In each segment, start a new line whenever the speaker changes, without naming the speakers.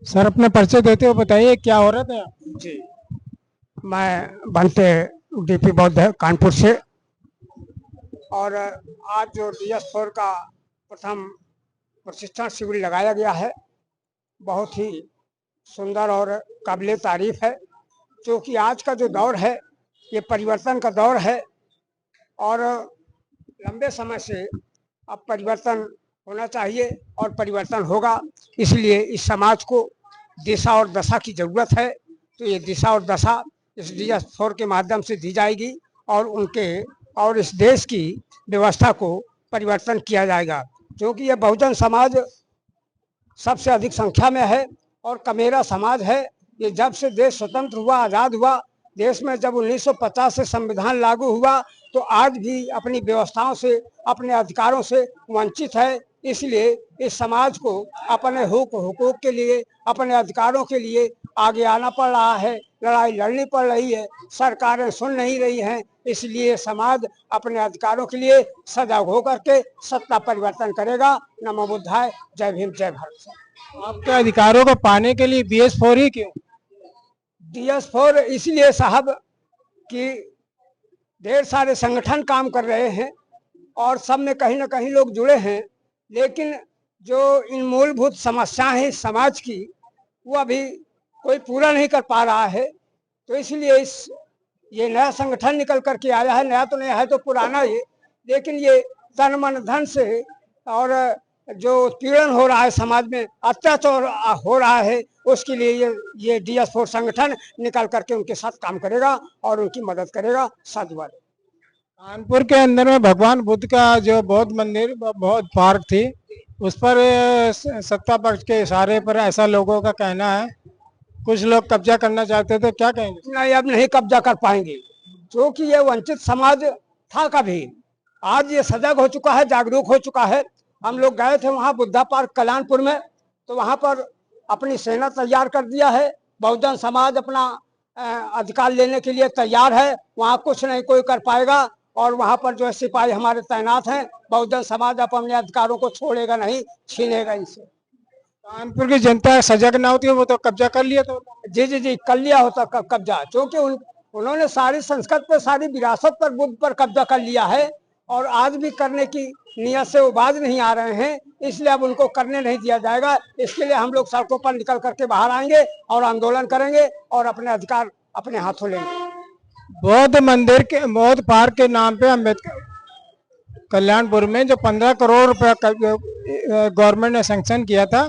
Sir अपने परिचय देते हुए बताइए क्या हो रहा था।
जी, मैं बनते डीपी बौद्ध कानपुर से। और आज जो DS4 का प्रथम प्रशिक्षण शिविर लगाया गया है, बहुत ही सुंदर और काबिले तारीफ है, क्योंकि आज का जो दौर है ये परिवर्तन का दौर है और लंबे समय से अब परिवर्तन होना चाहिए और परिवर्तन होगा। इसलिए इस समाज को दिशा और दशा की जरूरत है, तो ये दिशा और दशा इस DS4 के माध्यम से दी जाएगी और इस देश की व्यवस्था को परिवर्तन किया जाएगा, क्योंकि ये बहुजन समाज सबसे अधिक संख्या में है और कमेरा समाज है। ये जब से देश स्वतंत्र हुआ, आज़ाद हुआ, देश में जब 1950 से संविधान लागू हुआ तो आज भी अपनी व्यवस्थाओं से, अपने अधिकारों से वंचित है। इसलिए इस समाज को अपने हुकूक के लिए, अपने अधिकारों के लिए आगे आना पड़ रहा है, लड़ाई लड़नी पड़ रही है। सरकारें सुन नहीं रही हैं, इसलिए समाज अपने अधिकारों के लिए सजग होकर के सत्ता परिवर्तन करेगा। नमो बुद्धाय, जय भीम, जय भारत।
आपके अधिकारों को पाने के लिए DS4 ही क्यों?
DS4 इसलिए साहब कि ढेर सारे संगठन काम कर रहे हैं और सब में कहीं ना कहीं लोग जुड़े हैं, लेकिन जो इन मूलभूत समस्याएं हैं समाज की, वो अभी कोई पूरा नहीं कर पा रहा है। तो इसलिए ये नया संगठन निकल करके आया है। नया तो नहीं है, तो पुराना ही, लेकिन ये तन मन धन से और जो पीड़न हो रहा है समाज में, अत्याचार हो रहा है, उसके लिए ये DS4 संगठन निकल करके उनके साथ काम करेगा और उनकी मदद करेगा। साधुवाद।
कानपुर के अंदर में भगवान बुद्ध का जो बौद्ध मंदिर, बौद्ध पार्क थी, उस पर सत्ता पक्ष के इशारे पर ऐसा लोगों का कहना है, कुछ लोग कब्जा करना चाहते थे, क्या कहेंगे?
नहीं, अब नहीं कब्जा कर पाएंगे, क्योंकि ये वंचित समाज था कभी, आज ये सजग हो चुका है, जागरूक हो चुका है। हम लोग गए थे वहाँ बुद्धा पार्क कल्याणपुर में, तो वहाँ पर अपनी सेना तैयार कर दिया है। बहुजन समाज अपना अधिकार लेने के लिए तैयार है। वहाँ कुछ नहीं कोई कर पाएगा और वहाँ पर जो है सिपाही हमारे तैनात हैं। बहुजन समाज अपने अधिकारों को छोड़ेगा नहीं, छीनेगा इनसे।
कानपुर की जनता सजग ना होती है, वो तो कब्जा कर लिया था।
जी जी जी, कर लिया होता कब्जा, क्योंकि उन्होंने सारी संस्कृत पर, सारी विरासत पर, बुद्ध पर कब्जा कर लिया है और आज भी करने की नियत से वो बाज नहीं आ रहे हैं। इसलिए अब उनको करने नहीं दिया जाएगा। इसके लिए हम लोग सड़कों पर निकल करके बाहर आएंगे और आंदोलन करेंगे और अपने अधिकार अपने हाथों लेंगे।
बौद्ध मंदिर के, बौद्ध पार्क के नाम पे अम्बेडकर कल्याणपुर में जो 15 करोड़ रुपया गवर्नमेंट ने सैंक्शन किया था,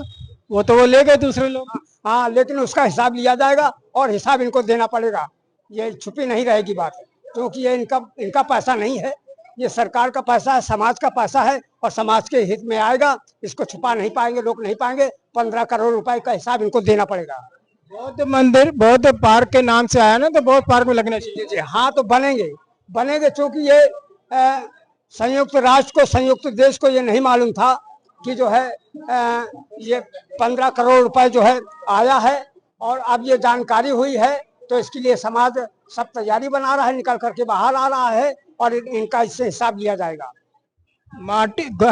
वो तो वो ले गए दूसरे लोग।
हाँ, लेकिन उसका हिसाब लिया जाएगा और हिसाब इनको देना पड़ेगा। ये छुपी नहीं रहेगी बात, क्योंकि ये इनका पैसा नहीं है, ये सरकार का पैसा है, समाज का पैसा है और समाज के हित में आएगा। इसको छुपा नहीं पाएंगे, रोक नहीं पाएंगे। 15 करोड़ रुपए का हिसाब इनको देना पड़ेगा।
बौद्ध मंदिर बौद्ध पार्क के नाम से आया ना, तो बौद्ध पार्क में लगना चाहिए।
जी हाँ, तो बनेंगे, क्योंकि ये संयुक्त राष्ट्र को, संयुक्त देश को ये नहीं मालूम था कि जो है ये 15 करोड़ रुपए जो है आया है, और अब ये जानकारी हुई है, तो इसके लिए समाज सब तैयारी बना रहा है, निकल करके बाहर आ रहा है और इनका इससे हिसाब लिया जाएगा।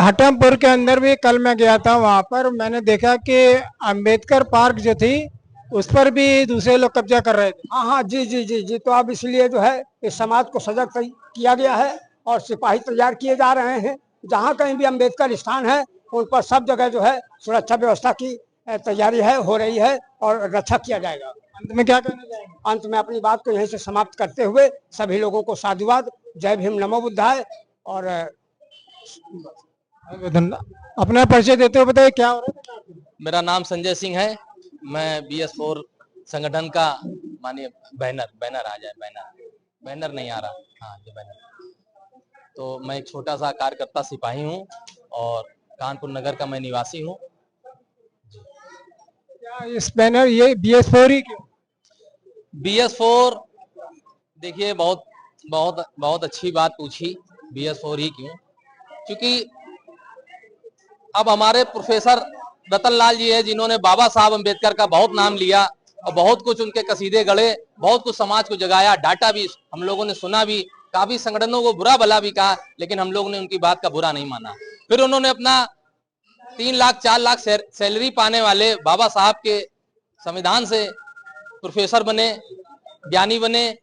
हटमपुर के अंदर भी कल मैं गया था, वहां पर मैंने देखा कि अंबेडकर पार्क जो थी उस पर भी दूसरे लोग कब्जा कर रहे थे।
हाँ हाँ, जी जी जी जी, तो अब इसलिए जो है इस समाज को सजग किया गया है और सिपाही तैयार किए जा रहे हैं। जहाँ कहीं भी अंबेडकर स्थान है उन पर सब जगह जो है सुरक्षा व्यवस्था की तैयारी है, हो रही है और रक्षा किया जाएगा।
अंत में क्या कहना चाहेंगे?
अंत में अपनी बात को यहीं से समाप्त करते हुए सभी लोगों को साधुवाद, जय भीम, नमो बुद्धाय। और
अपना परिचय देते हुए बताइए क्या हो रहा है।
मेरा नाम संजय सिंह है। मैं DS4 संगठन का मानिए बैनर आ जाए, बैनर नहीं आ रहा, हाँ ये बैनर। तो मैं एक छोटा सा कार्यकर्ता सिपाही हूँ और कानपुर नगर का मैं निवासी हूँ।
क्या इस बैनर ये DS4 ही क्यों?
DS4 देखिए, बहुत बहुत बहुत अच्छी बात पूछी, DS4 ही क्यों, क्योंकि अब हमारे प्रोफेसर रतन लाल जी है जिन्होंने बाबा साहब अम्बेडकर का बहुत नाम लिया और बहुत कुछ उनके कसीदे गढ़े, बहुत कुछ समाज को जगाया, डाटा भी हम लोगों ने सुना भी, काफी संगठनों को बुरा भला भी कहा, लेकिन हम लोगों ने उनकी बात का बुरा नहीं माना। फिर उन्होंने अपना 3 लाख 4 लाख सैलरी पाने वाले बाबा साहब के संविधान से प्रोफेसर बने, ज्ञानी बने,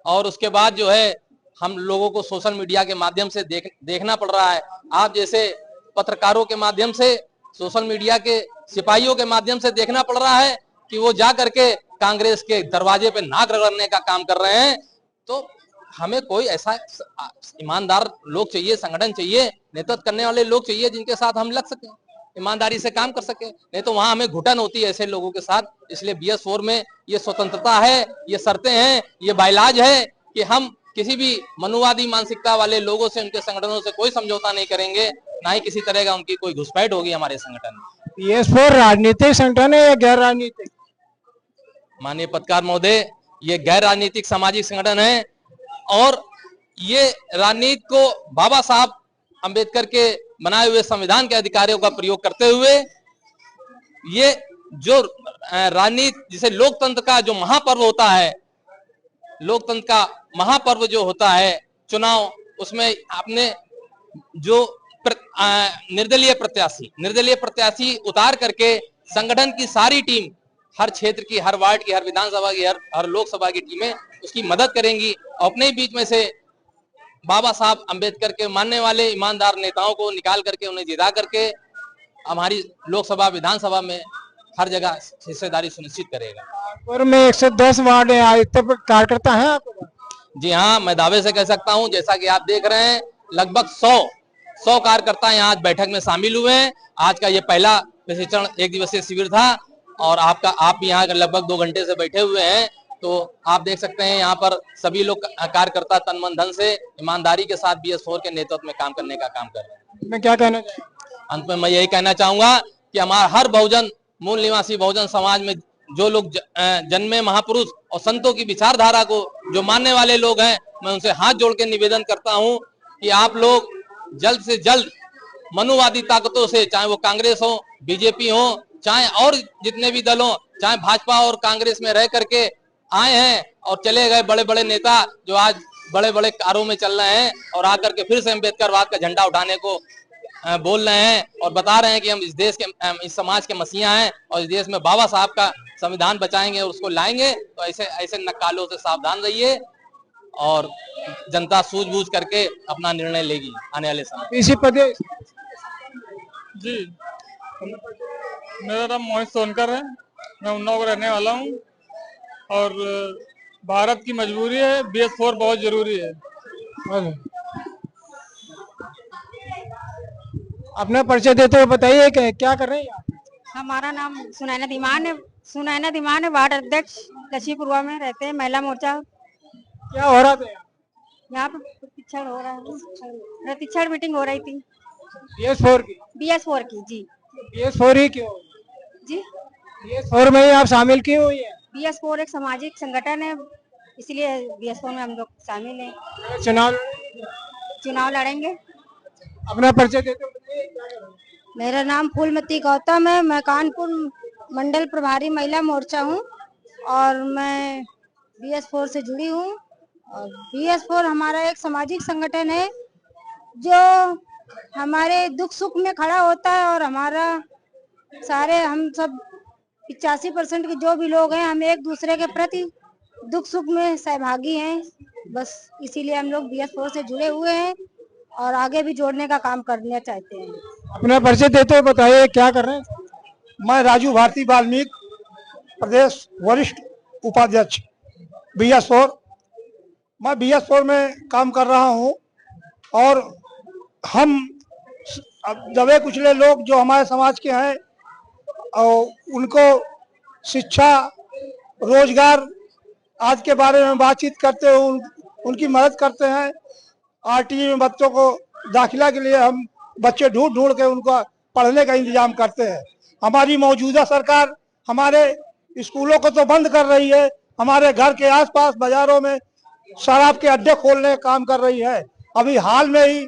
और उसके बाद जो है हम लोगों को सोशल मीडिया के माध्यम से देखना पड़ रहा है। आप जैसे पत्रकारों के माध्यम से, सोशल मीडिया के सिपाहियों के माध्यम से देखना पड़ रहा है कि वो जा करके कांग्रेस के दरवाजे पे नाक रगड़ने का काम कर रहे हैं। तो हमें कोई ऐसा ईमानदार लोग चाहिए, संगठन चाहिए, नेतृत्व करने वाले लोग चाहिए जिनके साथ हम लग सके, ईमानदारी से काम कर सके। नहीं तो वहां हमें घुटन होती है ऐसे लोगों के साथ। इसलिए BS4 में ये स्वतंत्रता है, ये शर्तें हैं, ये बाइलाज है कि हम किसी भी मनुवादी मानसिकता वाले लोगों से, उनके संगठनों से कोई समझौता नहीं करेंगे, ना ही किसी तरह का उनकी कोई घुसपैठ होगी हमारे संगठन में।
BS4 राजनीतिक संगठन है या गैर राजनीतिक?
माननीय पत्रकार महोदय, ये गैर राजनीतिक सामाजिक संगठन है, और ये राजनीति को बाबा साहब अंबेडकर के बनाए हुए संविधान के अधिकारों का प्रयोग करते हुए, ये जो राजनीति जिसे लोकतंत्र का जो महापर्व होता है, लोकतंत्र का महापर्व जो होता है चुनाव, उसमें आपने जो निर्दलीय प्रत्याशी उतार करके संगठन की सारी टीम, हर क्षेत्र की, हर वार्ड की, हर विधानसभा की, हर लोकसभा की टीमें उसकी मदद करेंगी। अपने बीच में से बाबा साहब अंबेडकर के मानने वाले ईमानदार नेताओं को निकाल करके, उन्हें जिता करके हमारी लोकसभा, विधानसभा में हर जगह हिस्सेदारी सुनिश्चित करेगा।
कानपुर में 110 वार्ड है, इतने कार्यकर्ता हैं आपको?
जी हाँ, मैं दावे से कह सकता हूँ, जैसा कि आप देख रहे हैं, लगभग 100 कार्यकर्ता यहाँ आज बैठक में शामिल हुए हैं। आज का ये पहला प्रशिक्षण 1 दिवसीय शिविर था, और आप यहाँ लगभग 2 घंटे से बैठे हुए हैं। तो आप देख सकते हैं यहाँ पर सभी लोग कार्यकर्ता तन मन धन से ईमानदारी के साथ BS4 के नेतृत्व में काम करने का काम कर रहे हैं।
मैं क्या कहना चाहूँगा?
अंत में मैं यही कहना चाहूंगा कि हमारा हर बहुजन, मूल निवासी बहुजन समाज में जो लोग जन्मे महापुरुष और संतों की विचारधारा को जो मानने वाले लोग हैं, मैं उनसे हाथ जोड़ के निवेदन करता हूं कि आप लोग जल्द से जल्द मनुवादी ताकतों से, चाहे वो कांग्रेस हो, BJP हो, चाहे और जितने भी दल हो, चाहे भाजपा और कांग्रेस में रह करके आए हैं और चले गए बड़े बड़े नेता जो आज बड़े बड़े कारों में चल रहे हैं, और आकर के फिर से अम्बेडकरवाद का झंडा उठाने को बोल रहे हैं और बता रहे हैं कि हम इस देश के, इस समाज के मसीहा हैं और इस देश में बाबा साहब का संविधान बचाएंगे और उसको लाएंगे। तो ऐसे नक्कालों से सावधान रहिए, और जनता सूझबूझ करके अपना निर्णय लेगी आने वाले समय।
इसी प्रदेश
जी, मेरा नाम मोहित सोनकर है, मैं उन्नाव का रहने वाला हूँ, और भारत की मजबूरी है, BS4 बहुत जरूरी है।
अपना परिचय देते हुए बताइए कि क्या कर रहे हैं आप?
हमारा नाम सुनैना दीमान है, वार्ड अध्यक्ष लक्ष्मीपुरवा में रहते हैं, महिला मोर्चा।
क्या हो रहा था
यहाँ पे प्रतिक्षण हो रहा है, प्रतिक्षण मीटिंग हो रही थी
BS4 की?
BS4 की जी।
BS4 ही क्यों
जी,
BS4 में ही आप शामिल क्यों हुई है?
BS4 एक सामाजिक संगठन है, इसलिए BS4 में हम लोग शामिल हैं। चुनाव लड़ेंगे।
अपना परिचय देते हुए बताइए क्या कर रहे हैं?
मेरा नाम फूलमती गौतम है, मैं कानपुर मंडल प्रभारी महिला मोर्चा हूँ, और मैं BS4 से जुड़ी हूँ। और BS4 हमारा एक सामाजिक संगठन है जो हमारे दुख सुख में खड़ा होता है, और हमारा हम सब 85% के जो भी लोग हैं, हम एक दूसरे के प्रति दुख सुख में सहभागी हैं। बस इसीलिए हम लोग BS4 से जुड़े हुए हैं और आगे भी जोड़ने का काम करना चाहते हैं।
अपना परिचय देते हुए बताइए क्या कर रहे हैं?
मैं राजू भारती वाल्मीकि, प्रदेश वरिष्ठ उपाध्यक्ष BS4। मैं BS4 में काम कर रहा हूं, और हम दबे कुचले लोग जो हमारे समाज के हैं, और उनको शिक्षा, रोजगार आज के बारे में बातचीत करते हुए उनकी मदद करते हैं। RTE में बच्चों को दाखिला के लिए हम बच्चे ढूंढ के उनको पढ़ने का इंतजाम करते हैं। हमारी मौजूदा सरकार हमारे स्कूलों को तो बंद कर रही है, हमारे घर के आसपास बाजारों में शराब के अड्डे खोलने का काम कर रही है। अभी हाल में ही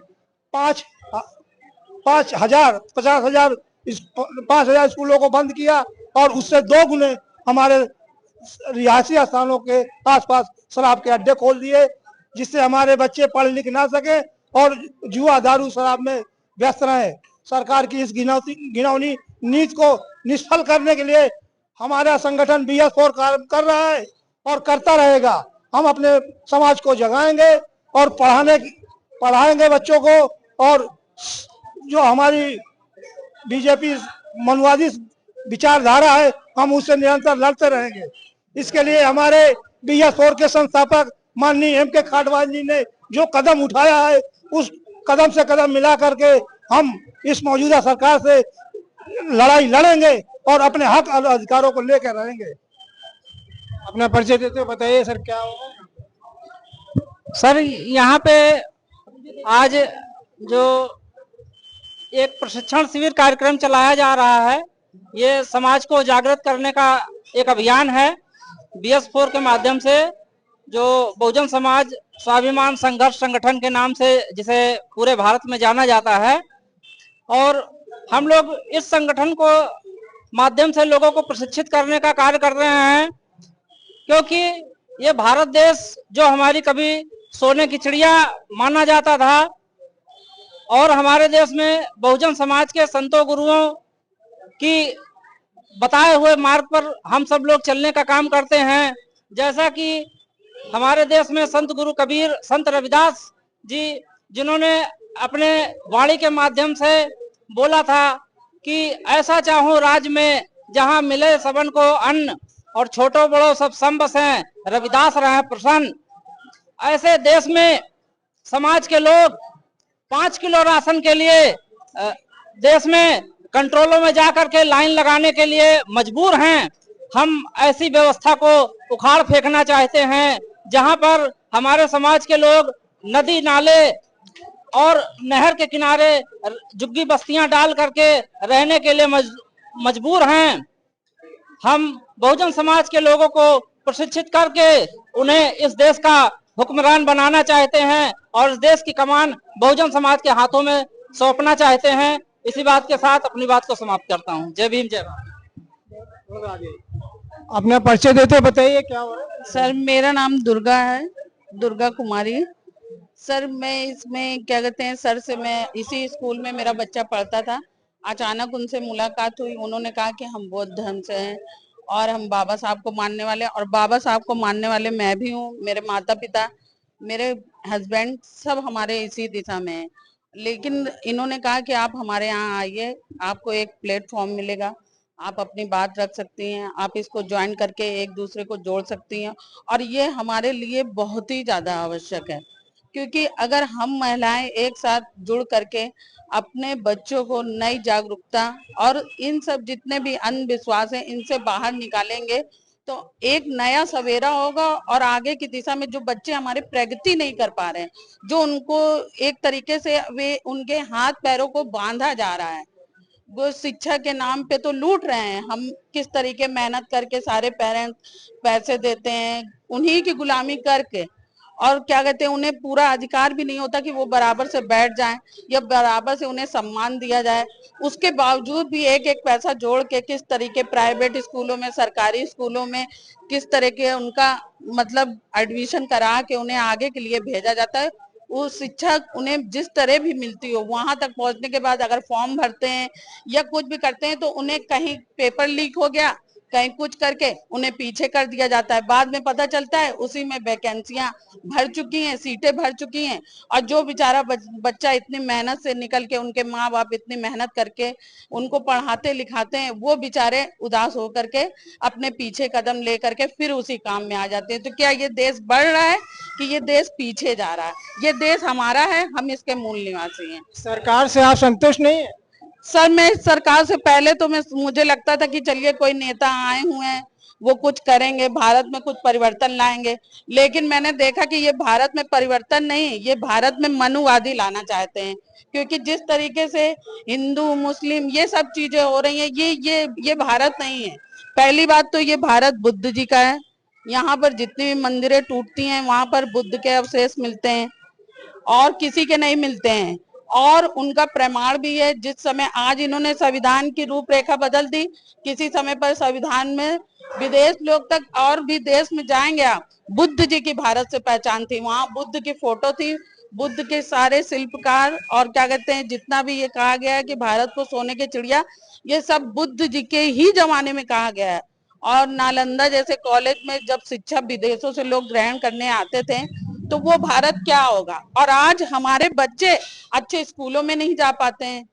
5,000 स्कूलों को बंद किया, और उससे 2 गुने हमारे रिहायशी स्थानों के आसपास शराब के अड्डे खोल दिए, जिससे हमारे बच्चे पढ़ लिख ना सके और जुआ दारू शराब में व्यस्त रहे। सरकार की इस घिनौनी नीति को निष्फल करने के लिए हमारा संगठन BS4 कार्य कर रहा है और करता रहेगा। हम अपने समाज को जगाएंगे और पढ़ाएंगे बच्चों को, और जो हमारी बीजेपी मनुवादी विचारधारा है हम उससे निरंतर लड़ते रहेंगे। इसके लिए हमारे BS4 के संस्थापक माननीय M.K. खाटवाल जी ने जो कदम उठाया है, उस कदम से कदम मिला करके हम इस मौजूदा सरकार से लड़ाई लड़ेंगे और अपने हक और अधिकारों को लेकर रहेंगे।
अपना परिचय देते हुए बताइए सर, क्या होगा?
सर यहाँ पे आज जो एक प्रशिक्षण शिविर कार्यक्रम चलाया जा रहा है, ये समाज को जागृत करने का एक अभियान है। BS4 के माध्यम से जो बहुजन समाज स्वाभिमान संघर्ष संगठन के नाम से जिसे पूरे भारत में जाना जाता है, और हम लोग इस संगठन को माध्यम से लोगों को प्रशिक्षित करने का कार्य कर रहे हैं, क्योंकि ये भारत देश जो हमारी कभी सोने की चिड़िया माना जाता था, और हमारे देश में बहुजन समाज के संतों गुरुओं की बताए हुए मार्ग पर हम सब लोग चलने का काम करते हैं। जैसा कि हमारे देश में संत गुरु कबीर, संत रविदास जी, जिन्होंने अपने वाणी के माध्यम से बोला था कि ऐसा चाहूं राज में जहां मिले सबन को अन्न, और छोटो बड़ो सब सम बसें, रविदास रहे प्रसन्न। ऐसे देश में समाज के लोग 5 किलो राशन के लिए देश में कंट्रोलों में जाकर के लाइन लगाने के लिए मजबूर हैं। हम ऐसी व्यवस्था को उखाड़ फेंकना चाहते हैं, जहां पर हमारे समाज के लोग नदी नाले और नहर के किनारे झुग्गी बस्तियां डाल करके रहने के लिए मजबूर हैं। हम बहुजन समाज के लोगों को प्रशिक्षित करके उन्हें इस देश का हुक्मरान बनाना चाहते हैं, और इस देश की कमान बहुजन समाज के हाथों में सौंपना चाहते हैं। इसी बात के साथ अपनी बात को समाप्त करता हूं। जय भीम, जय भारत।
अपना परिचय देते हुए बताइए, क्या हो रहा है?
सर मेरा नाम दुर्गा है, दुर्गा कुमारी। सर मैं इसमें क्या कहते हैं, सर से मैं इसी स्कूल में मेरा बच्चा पढ़ता था, अचानक उनसे मुलाकात हुई। उन्होंने कहा कि हम बौद्ध धर्म से हैं और हम बाबा साहब को मानने वाले, और बाबा साहब को मानने वाले मैं भी हूँ, मेरे माता पिता, मेरे हस्बैंड, सब हमारे इसी दिशा में हैं। लेकिन इन्होंने कहा कि आप हमारे यहाँ आइए, आपको एक प्लेटफॉर्म मिलेगा, आप अपनी बात रख सकती हैं, आप इसको ज्वाइन करके एक दूसरे को जोड़ सकती हैं, और ये हमारे लिए बहुत ही ज्यादा आवश्यक है। क्योंकि अगर हम महिलाएं एक साथ जुड़ करके अपने बच्चों को नई जागरूकता और इन सब जितने भी अंधविश्वास हैं इनसे बाहर निकालेंगे, तो एक नया सवेरा होगा। और आगे की दिशा में जो बच्चे हमारे प्रगति नहीं कर पा रहे हैं, जो उनको एक तरीके से वे उनके हाथ पैरों को बांधा जा रहा है, वो शिक्षा के नाम पे तो लूट रहे हैं। हम किस तरीके मेहनत करके सारे पेरेंट्स पैसे देते हैं उन्हीं की गुलामी करके, और क्या कहते हैं, उन्हें पूरा अधिकार भी नहीं होता कि वो बराबर से बैठ जाएं या बराबर से उन्हें सम्मान दिया जाए। उसके बावजूद भी एक एक पैसा जोड़ के किस तरीके प्राइवेट स्कूलों में, सरकारी स्कूलों में किस तरह के उनका मतलब एडमिशन करा के उन्हें आगे के लिए भेजा जाता है। वो शिक्षा उन्हें जिस तरह भी मिलती हो, वहां तक पहुंचने के बाद अगर फॉर्म भरते हैं या कुछ भी करते हैं तो उन्हें कहीं पेपर लीक हो गया, कहीं कुछ करके उन्हें पीछे कर दिया जाता है। बाद में पता चलता है उसी में वैकेंसियां भर चुकी हैं, सीटें भर चुकी हैं, और जो बेचारा बच्चा इतनी मेहनत से निकल के, उनके माँ बाप इतनी मेहनत करके उनको पढ़ाते लिखाते हैं, वो बेचारे उदास होकर के अपने पीछे कदम ले करके फिर उसी काम में आ जाते हैं। तो क्या ये देश बढ़ रहा है कि ये देश पीछे जा रहा है? ये देश हमारा है, हम इसके मूल निवासी हैं।
सरकार से आप संतुष्ट नहीं है?
सर मैं सरकार से पहले तो मुझे लगता था कि चलिए कोई नेता आए हुए हैं, वो कुछ करेंगे, भारत में कुछ परिवर्तन लाएंगे, लेकिन मैंने देखा कि ये भारत में परिवर्तन नहीं, ये भारत में मनुवादी लाना चाहते हैं। क्योंकि जिस तरीके से हिंदू मुस्लिम ये सब चीजें हो रही हैं, ये भारत नहीं है। पहली बात तो ये भारत बुद्ध जी का है, यहाँ पर जितनी भी मंदिरें टूटती हैं वहां पर बुद्ध के अवशेष मिलते हैं और किसी के नहीं मिलते हैं। और उनका प्रमाण भी है, जिस समय आज इन्होंने संविधान की रूपरेखा बदल दी, किसी समय पर संविधान में विदेश लोग तक और भी देश में जाएंगे आप, बुद्ध जी की भारत से पहचान थी, वहां बुद्ध की फोटो थी, बुद्ध के सारे शिल्पकार और क्या कहते हैं, जितना भी ये कहा गया है कि भारत को सोने की चिड़िया, ये सब बुद्ध जी के ही जमाने में कहा गया है। और नालंदा जैसे कॉलेज में जब शिक्षा विदेशों से लोग ग्रहण करने आते थे तो वो भारत क्या होगा। और आज हमारे बच्चे अच्छे स्कूलों में नहीं जा पाते हैं,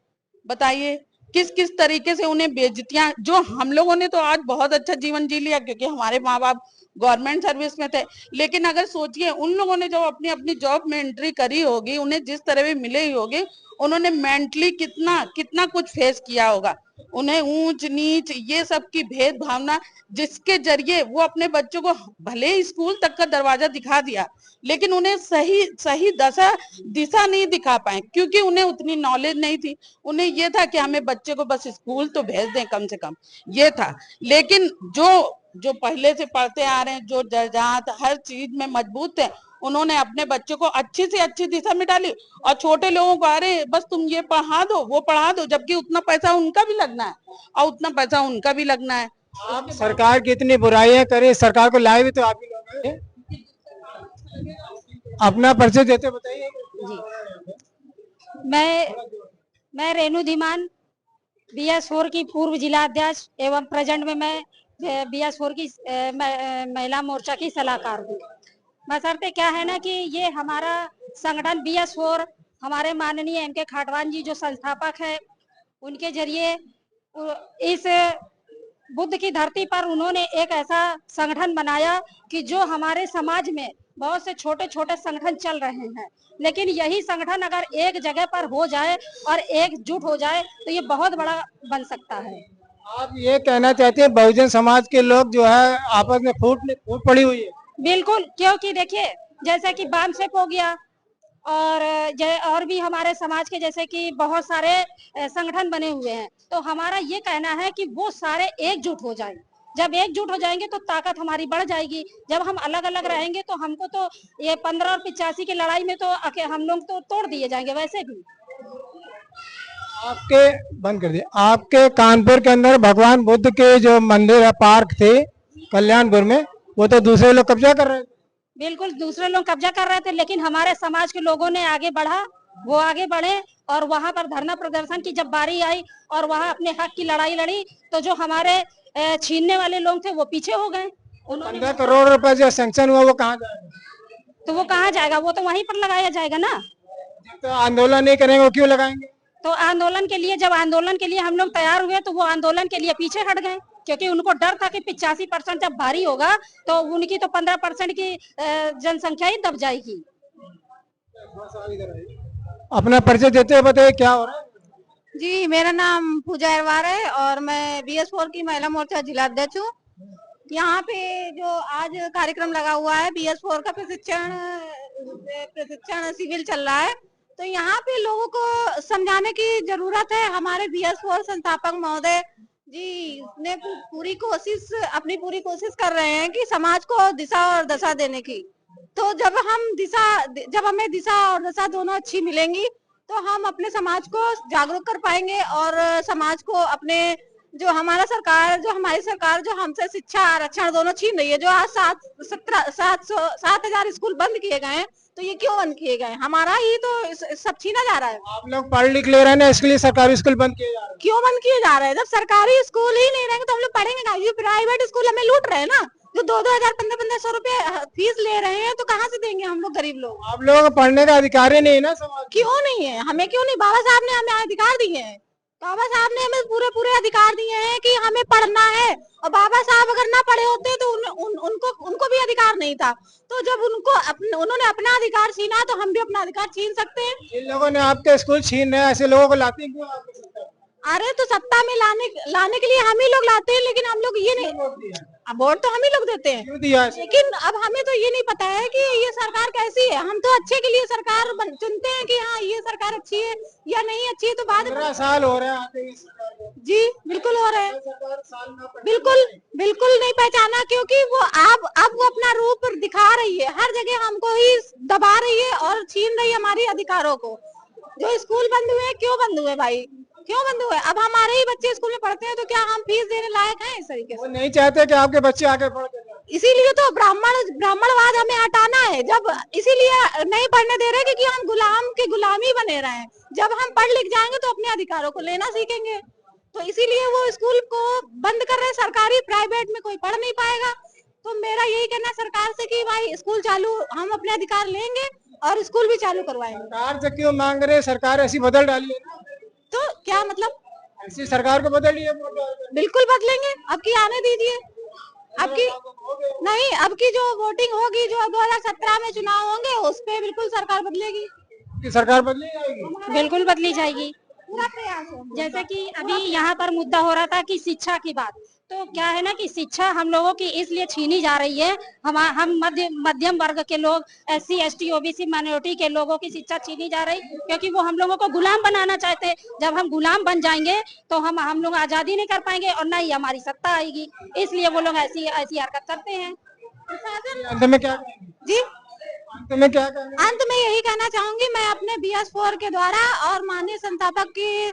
बताइए किस किस तरीके से उन्हें बेइज्जतियां, जो हम लोगों ने तो आज बहुत अच्छा जीवन जी लिया क्योंकि हमारे माँ बाप गवर्नमेंट सर्विस में थे, लेकिन अगर सोचिए उन लोगों ने जो अपनी अपनी जॉब में एंट्री करी होगी, उन्हें जिस तरह भी मिले ही होगी, उन्होंने मेंटली कितना कितना कुछ फेस किया होगा, उन्हें ऊंच नीच ये सब की भेद भावना, जिसके जरिए वो अपने बच्चों को भले ही स्कूल तक का दरवाजा दिखा दिया लेकिन उन्हें सही सही दिशा नहीं दिखा पाए क्योंकि उन्हें उतनी नॉलेज नहीं थी। उन्हें ये था कि हमें बच्चे को बस स्कूल तो भेज दें कम से कम, ये था। लेकिन जो पहले से पढ़ते आ रहे हैं, जो जजात हर चीज में मजबूत थे, उन्होंने अपने बच्चों को अच्छी से अच्छी दिशा में डाली और छोटे लोगों को अरे बस तुम ये पढ़ा दो वो पढ़ा दो, जबकि उतना पैसा उनका भी लगना है और उतना पैसा उनका भी लगना है।
आप सरकार की इतनी बुराइयां करी, सरकार को लाए भी तो आप ही लोग हैं। अपना परिचय देते बताइए।
मैं रेणु धीमान BS4 की पूर्व जिला अध्यक्ष एवं प्रेजेंट में मैं BS4 की महिला मोर्चा की सलाहकार हूँ। बशर्ते क्या है ना कि ये हमारा संगठन BS4 हमारे माननीय MK खाटवान जी जो संस्थापक है, उनके जरिए इस बुद्ध की धरती पर उन्होंने एक ऐसा संगठन बनाया कि जो हमारे समाज में बहुत से छोटे छोटे संगठन चल रहे हैं, लेकिन यही संगठन अगर एक जगह पर हो जाए और एकजुट हो जाए तो ये बहुत बड़ा बन सकता है।
आप ये कहना चाहते हैं बहुजन समाज के लोग जो है आपस में फूट पड़ी हुई है?
बिल्कुल, क्योंकि देखिए जैसे कि बामसेप हो गया और भी हमारे समाज के जैसे कि बहुत सारे संगठन बने हुए हैं, तो हमारा ये कहना है कि वो सारे एकजुट हो जाएं। जब एकजुट हो जाएंगे तो ताकत हमारी बढ़ जाएगी। जब हम अलग अलग रहेंगे तो हमको तो ये 15 और 85 की लड़ाई में तो हम लोग तो तोड़ दिए जाएंगे। वैसे भी
आपके बंद कर दिए, आपके कानपुर के अंदर भगवान बुद्ध के जो मंदिर है, पार्क थे कल्याणपुर में, वो तो दूसरे लोग कब्जा कर रहे थे।
बिल्कुल दूसरे लोग कब्जा कर रहे थे, लेकिन हमारे समाज के लोगों ने आगे बढ़े और वहां पर धरना प्रदर्शन की जब बारी आई और वहां अपने हक की लड़ाई लड़ी, तो जो हमारे छीनने वाले लोग थे वो पीछे हो गए।
15 करोड़ रुपए जो सैंक्शन हुआ वो कहाँ जाएगा?
तो वो कहाँ जाएगा? वो तो वहीं पर लगाया जाएगा ना।
तो आंदोलन नहीं करेंगे वो क्यों लगाएंगे?
तो आंदोलन के लिए जब आंदोलन के लिए हम लोग तैयार हुए तो वो आंदोलन के लिए पीछे हट गए, क्योंकि उनको डर था कि 85% जब भारी होगा तो उनकी तो 15% की जनसंख्या ही दब जाएगी।
अपना परिचय देते हुए बताइए क्या हो रहा है?
जी, मेरा नाम पूजा अरवार है और मैं BS4 की महिला मोर्चा जिला अध्यक्ष हूँ। यहाँ पे जो आज कार्यक्रम लगा हुआ है BS4 का प्रशिक्षण शिविर चल रहा है, तो यहाँ पे लोगों को समझाने की जरूरत है। हमारे BS4 संस्थापक महोदय जी ने अपनी पूरी कोशिश कर रहे हैं कि समाज को दिशा और दशा देने की। तो जब हमें दिशा और दशा दोनों अच्छी मिलेंगी तो हम अपने समाज को जागरूक कर पाएंगे और समाज को अपने हमारी सरकार जो हमसे शिक्षा आरक्षण दोनों छीन रही है, जो आज 7,000 स्कूल बंद किए गए हैं, तो ये क्यों बंद किए गए? हमारा ही तो सब छीना जा रहा है।
आप लोग पढ़ लिख ले रहे हैं ना, इसके लिए सरकारी स्कूल बंद किए जा रहे हैं।
क्यों बंद किए जा रहे हैं? जब सरकारी स्कूल ही नहीं रहेंगे तो हम लोग पढ़ेंगे ना। ये प्राइवेट स्कूल हमें लूट रहे हैं ना, जो 2,000 1500 रुपए फीस ले रहे हैं, तो कहाँ से देंगे हम लोग गरीब लोग?
आप लोगों को पढ़ने का अधिकार ही नहीं है ना समाज।
क्यों नहीं है? हमें क्यों नहीं? बाबा साहब ने हमें अधिकार दिए हैं। बाबा साहब ने हमें पूरे अधिकार दिए हैं कि हमें पढ़ना है, और बाबा साहब अगर ना पढ़े होते तो उनको भी अधिकार नहीं था। तो जब उन्होंने अपना अधिकार छीना तो हम भी अपना अधिकार छीन सकते हैं।
इन लोगों ने आपके स्कूल छीन रहे हैं, ऐसे लोगों को लाते क्यों?
अरे तो सत्ता में लाने के लिए हम ही लोग लाते हैं, लेकिन हम लोग ये नहीं, वोट तो हम ही लोग देते हैं, लेकिन अब हमें तो ये नहीं पता है कि ये सरकार कैसी है। हम तो अच्छे के लिए सरकार चुनते हैं कि हाँ ये सरकार अच्छी है या नहीं अच्छी है, तो बाद में
साल हो रहा है
जी बिल्कुल हो रहा है, बिल्कुल नहीं पहचाना, क्योंकि वो अब वो अपना रूप दिखा रही है, हर जगह हमको ही दबा रही है और छीन रही है हमारी अधिकारों को। जो स्कूल बंद हुए, क्यों बंद हुए भाई? क्यों बंद हुए? अब हमारे ही बच्चे स्कूल में पढ़ते हैं तो क्या हम फीस देने लायक हैं इस तरीके
वो
से?
नहीं चाहते कि आपके बच्चे आगे पढ़ के जाएं।
इसीलिए तो ब्राह्मणवाद हमें हटाना है। जब इसीलिए नहीं पढ़ने दे रहे क्योंकि हम गुलाम के गुलामी बने रहे हैं। जब हम पढ़ लिख जाएंगे तो अपने अधिकारों को लेना सीखेंगे। तो इसीलिए वो स्कूल को बंद कर रहे हैं। सरकारी प्राइवेट में कोई पढ़ नहीं पाएगा। तो मेरा यही कहना है सरकार से कि भाई स्कूल चालू, हम अपने अधिकार लेंगे और स्कूल भी चालू करवाएंगे।
सरकार से क्यों मांग रहे हैं? सरकार ऐसी बदल डाली है ना,
तो क्या मतलब?
ऐसी सरकार को बदलिए।
बिल्कुल बदलेंगे, अब की आने दीजिए। अब की नहीं, अब की जो वोटिंग होगी, जो 2017 में चुनाव होंगे, उस पे बिल्कुल सरकार बदलेगी।
कि सरकार बदली जाएगी।
बिल्कुल बदली जाएगी।
पूरा प्रयास है।
जैसे कि अभी यहाँ पर मुद्दा हो रहा था कि शिक्षा की बात, तो क्या है ना कि शिक्षा हम लोगों की इसलिए छीनी जा रही है। हम मध्यम वर्ग के लोग, SC ST OBC माइनॉरिटी के लोगों की शिक्षा छीनी जा रही, क्योंकि वो हम लोगों को गुलाम बनाना चाहते हैं। जब हम गुलाम बन जाएंगे तो हम लोग आजादी नहीं कर पाएंगे और ना ही हमारी सत्ता आएगी। इसलिए वो लोग ऐसी हरकत करते हैं।
अंत में क्या
जी,
अंत में क्या कहना?
अंत में यही कहना चाहूंगी, मैं अपने BS4 के द्वारा और माननीय संस्थापक की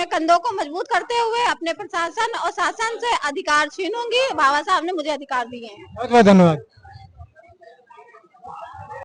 कंधों को मजबूत करते हुए अपने प्रशासन और शासन से अधिकार छीनूंगी। बाबा साहब ने मुझे अधिकार दिए हैं।
बहुत बहुत धन्यवाद।